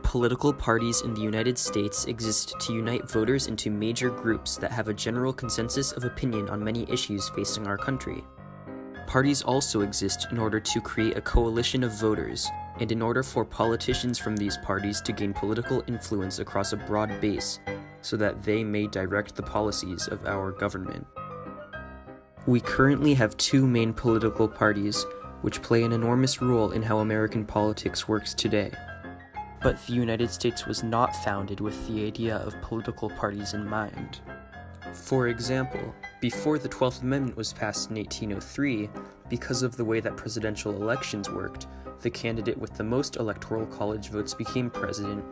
Political parties in the United States exist to unite voters into major groups that have a general consensus of opinion on many issues facing our country. Parties also exist in order to create a coalition of voters, and in order for politicians from these parties to gain political influence across a broad base, so that they may direct the policies of our government. We currently have two main political parties, which play an enormous role in how American politics works today. But the United States was not founded with the idea of political parties in mind. For example, before the 12th Amendment was passed in 1803, because of the way that presidential elections worked, the candidate with the most electoral college votes became president,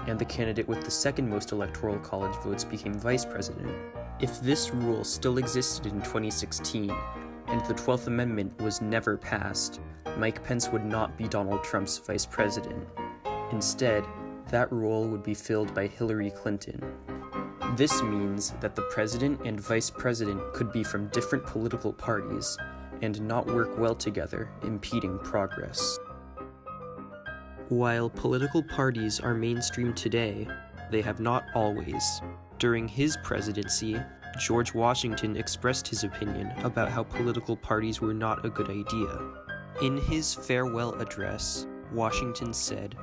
and the candidate with the second most electoral college votes became vice president. If this rule still existed in 2016, and the 12th Amendment was never passed, Mike Pence would not be Donald Trump's vice president. Instead, that role would be filled by Hillary Clinton. This means that the president and vice president could be from different political parties and not work well together, impeding progress. While political parties are mainstream today, they have not always. During his presidency, George Washington expressed his opinion about how political parties were not a good idea. In his farewell address, Washington said,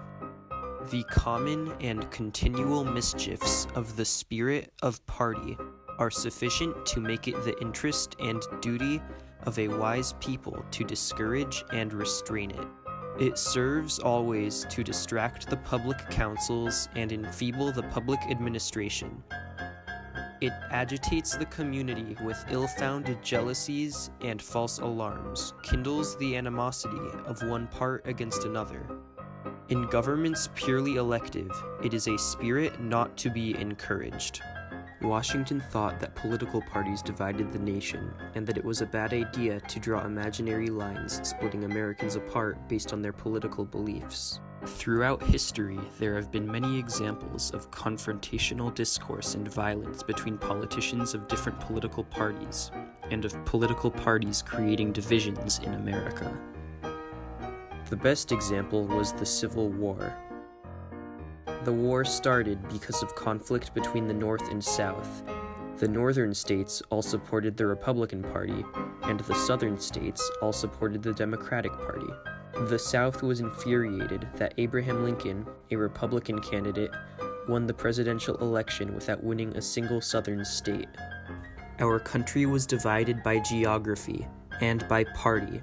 "The common and continual mischiefs of the spirit of party are sufficient to make it the interest and duty of a wise people to discourage and restrain it. It serves always to distract the public councils and enfeeble the public administration. It agitates the community with ill-founded jealousies and false alarms, kindles the animosity of one part against another. In governments purely elective, it is a spirit not to be encouraged." Washington thought that political parties divided the nation, and that it was a bad idea to draw imaginary lines splitting Americans apart based on their political beliefs. Throughout history, there have been many examples of confrontational discourse and violence between politicians of different political parties, and of political parties creating divisions in America. The best example was the Civil War. The war started because of conflict between the North and South. The northern states all supported the Republican Party, and the southern states all supported the Democratic Party. The South was infuriated that Abraham Lincoln, a Republican candidate, won the presidential election without winning a single southern state. Our country was divided by geography and by party,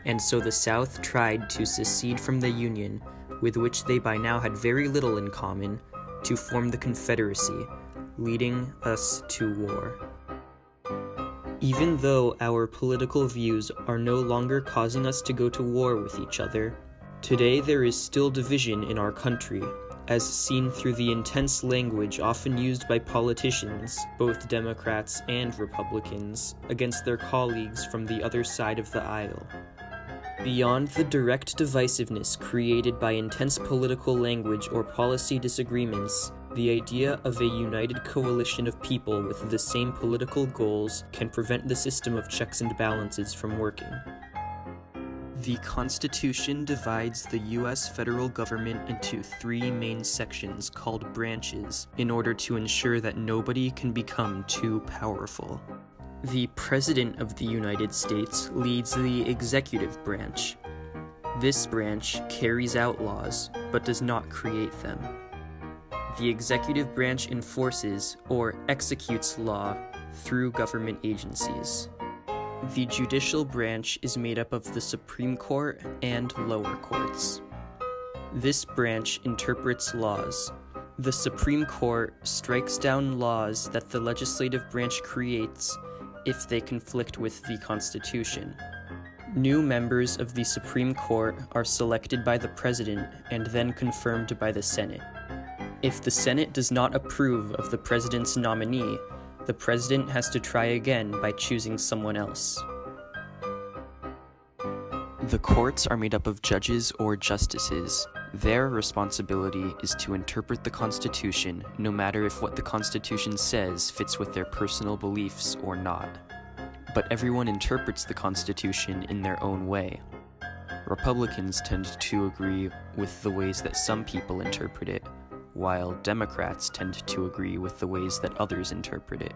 and so the South tried to secede from the Union, with which they by now had very little in common, to form the Confederacy, leading us to war. Even though our political views are no longer causing us to go to war with each other, today there is still division in our country, as seen through the intense language often used by politicians, both Democrats and Republicans, against their colleagues from the other side of the aisle. Beyond the direct divisiveness created by intense political language or policy disagreements, the idea of a united coalition of people with the same political goals can prevent the system of checks and balances from working. The Constitution divides the U.S. federal government into three main sections called branches in order to ensure that nobody can become too powerful. The President of the United States leads the executive branch. This branch carries out laws, but does not create them. The executive branch enforces or executes law through government agencies. The judicial branch is made up of the Supreme Court and lower courts. This branch interprets laws. The Supreme Court strikes down laws that the legislative branch creates if they conflict with the Constitution. New members of the Supreme Court are selected by the President and then confirmed by the Senate. If the Senate does not approve of the President's nominee, the President has to try again by choosing someone else. The courts are made up of judges or justices. Their responsibility is to interpret the Constitution, no matter if what the Constitution says fits with their personal beliefs or not. But everyone interprets the Constitution in their own way. Republicans tend to agree with the ways that some people interpret it, while Democrats tend to agree with the ways that others interpret it.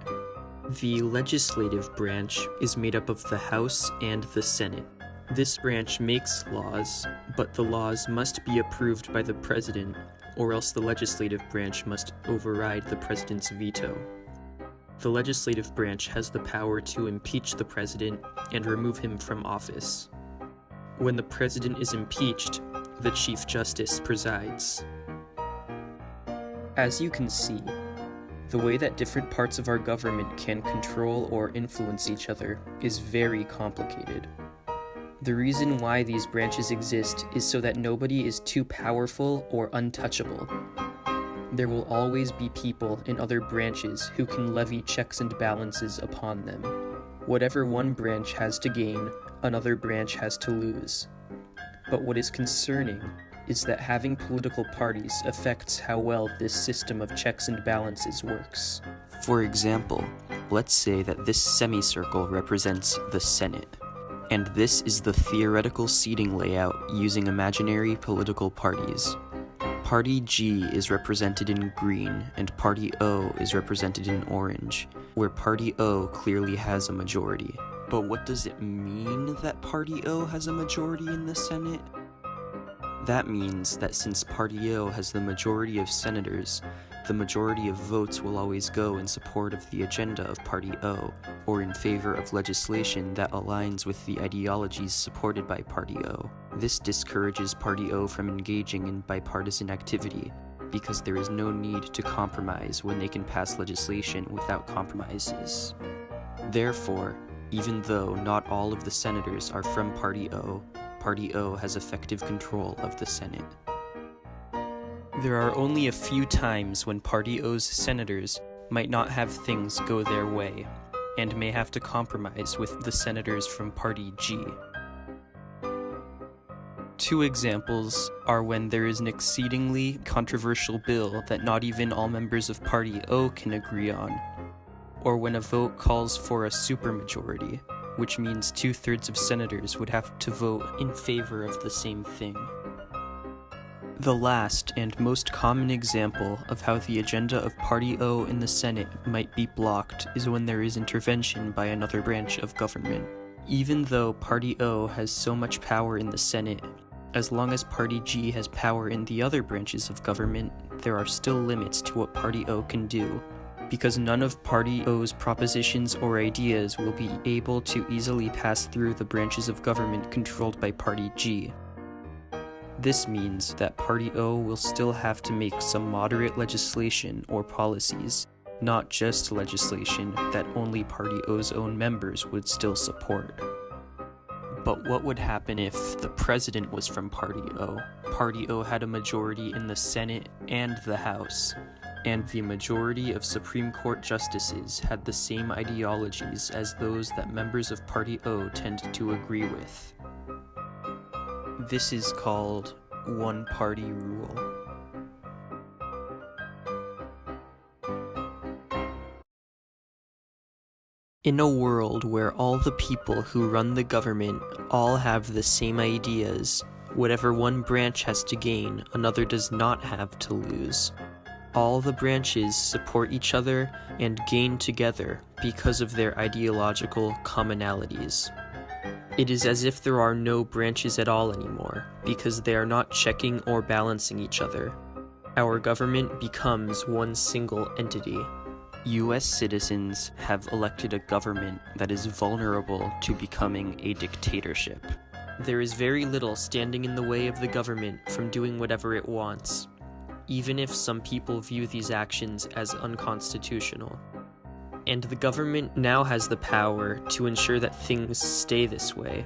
The legislative branch is made up of the House and the Senate. This branch makes laws, but the laws must be approved by the president, or else the legislative branch must override the president's veto. The legislative branch has the power to impeach the president and remove him from office. When the president is impeached, the Chief Justice presides. As you can see, the way that different parts of our government can control or influence each other is very complicated. The reason why these branches exist is so that nobody is too powerful or untouchable. There will always be people in other branches who can levy checks and balances upon them. Whatever one branch has to gain, another branch has to lose. But what is concerning is that having political parties affects how well this system of checks and balances works. For example, let's say that this semicircle represents the Senate, and this is the theoretical seating layout using imaginary political parties. Party G is represented in green, and Party O is represented in orange, where Party O clearly has a majority. But what does it mean that Party O has a majority in the Senate? That means that since Party O has the majority of senators, the majority of votes will always go in support of the agenda of Party O, or in favor of legislation that aligns with the ideologies supported by Party O. This discourages Party O from engaging in bipartisan activity, because there is no need to compromise when they can pass legislation without compromises. Therefore, even though not all of the senators are from Party O has effective control of the Senate. There are only a few times when Party O's senators might not have things go their way, and may have to compromise with the senators from Party G. Two examples are when there is an exceedingly controversial bill that not even all members of Party O can agree on, or when a vote calls for a supermajority, which means 2/3 of senators would have to vote in favor of the same thing. The last and most common example of how the agenda of Party O in the Senate might be blocked is when there is intervention by another branch of government. Even though Party O has so much power in the Senate, as long as Party G has power in the other branches of government, there are still limits to what Party O can do, because none of Party O's propositions or ideas will be able to easily pass through the branches of government controlled by Party G. This means that Party O will still have to make some moderate legislation or policies, not just legislation that only Party O's own members would still support. But what would happen if the president was from Party O? Party O had a majority in the Senate and the House, and the majority of Supreme Court justices had the same ideologies as those that members of Party O tend to agree with. This is called one-party rule. In a world where all the people who run the government all have the same ideas, whatever one branch has to gain, another does not have to lose. All the branches support each other and gain together because of their ideological commonalities. It is as if there are no branches at all anymore, because they are not checking or balancing each other. Our government becomes one single entity. US citizens have elected a government that is vulnerable to becoming a dictatorship. There is very little standing in the way of the government from doing whatever it wants, even if some people view these actions as unconstitutional. And the government now has the power to ensure that things stay this way.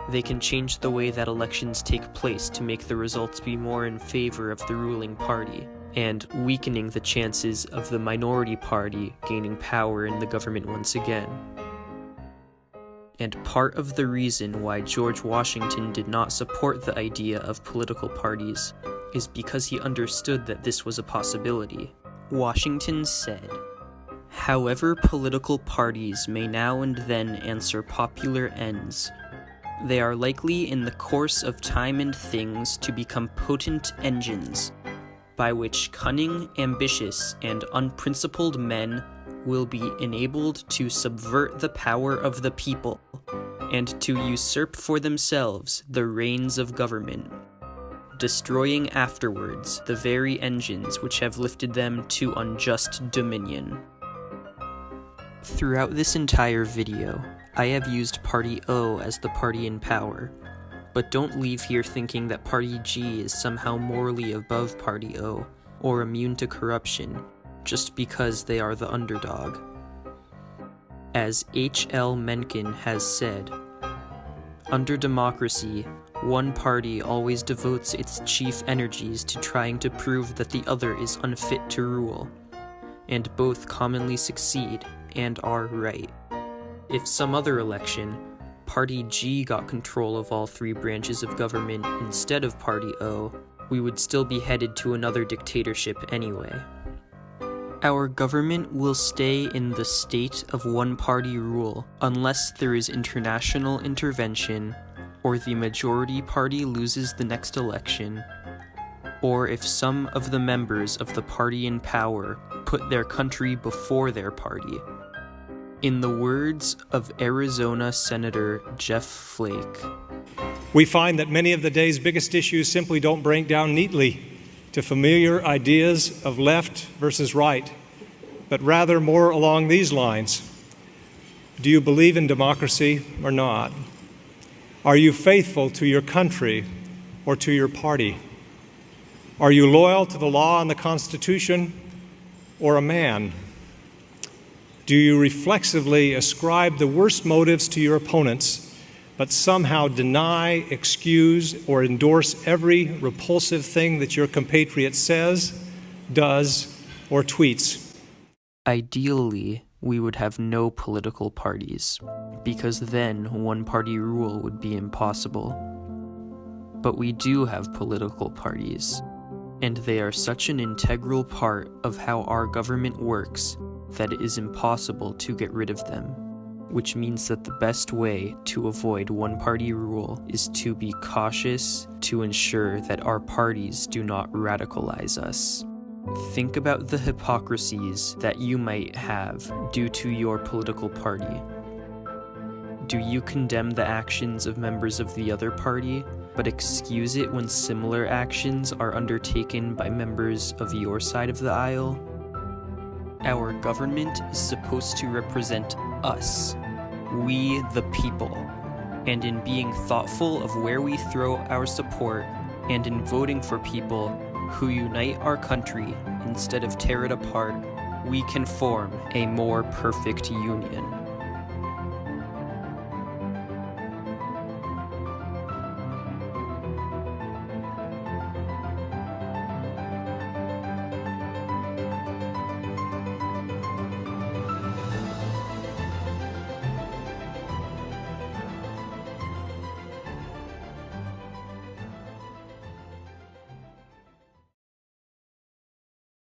They can change the way that elections take place to make the results be more in favor of the ruling party, and weakening the chances of the minority party gaining power in the government once again. And part of the reason why George Washington did not support the idea of political parties is because he understood that this was a possibility. Washington said, "However political parties may now and then answer popular ends, They are likely in the course of time and things to become potent engines, by which cunning, ambitious, and unprincipled men will be enabled to subvert the power of the people, and to usurp for themselves the reins of government, destroying afterwards the very engines which have lifted them to unjust dominion. Throughout this entire video, I have used Party O as the party in power, but don't leave here thinking that Party G is somehow morally above Party O, or immune to corruption, just because they are the underdog. As H.L. Mencken has said, under democracy, one party always devotes its chief energies to trying to prove that the other is unfit to rule, and both commonly succeed and are right. If some other election, Party G got control of all three branches of government instead of Party O, we would still be headed to another dictatorship anyway. Our government will stay in the state of one-party rule unless there is international intervention, or the majority party loses the next election, or if some of the members of the party in power put their country before their party. In the words of Arizona Senator Jeff Flake, we find that many of the day's biggest issues simply don't break down neatly to familiar ideas of left versus right, but rather more along these lines. Do you believe in democracy or not? Are you faithful to your country or to your party? Are you loyal to the law and the Constitution or a man? Do you reflexively ascribe the worst motives to your opponents, but somehow deny, excuse, or endorse every repulsive thing that your compatriot says, does, or tweets? Ideally, we would have no political parties, because then one-party rule would be impossible. But we do have political parties, and they are such an integral part of how our government works that it is impossible to get rid of them, which means that the best way to avoid one-party rule is to be cautious to ensure that our parties do not radicalize us. Think about the hypocrisies that you might have due to your political party. Do you condemn the actions of members of the other party, but excuse it when similar actions are undertaken by members of your side of the aisle? Our government is supposed to represent us, we the people, and in being thoughtful of where we throw our support, and in voting for people who unite our country instead of tear it apart, we can form a more perfect union.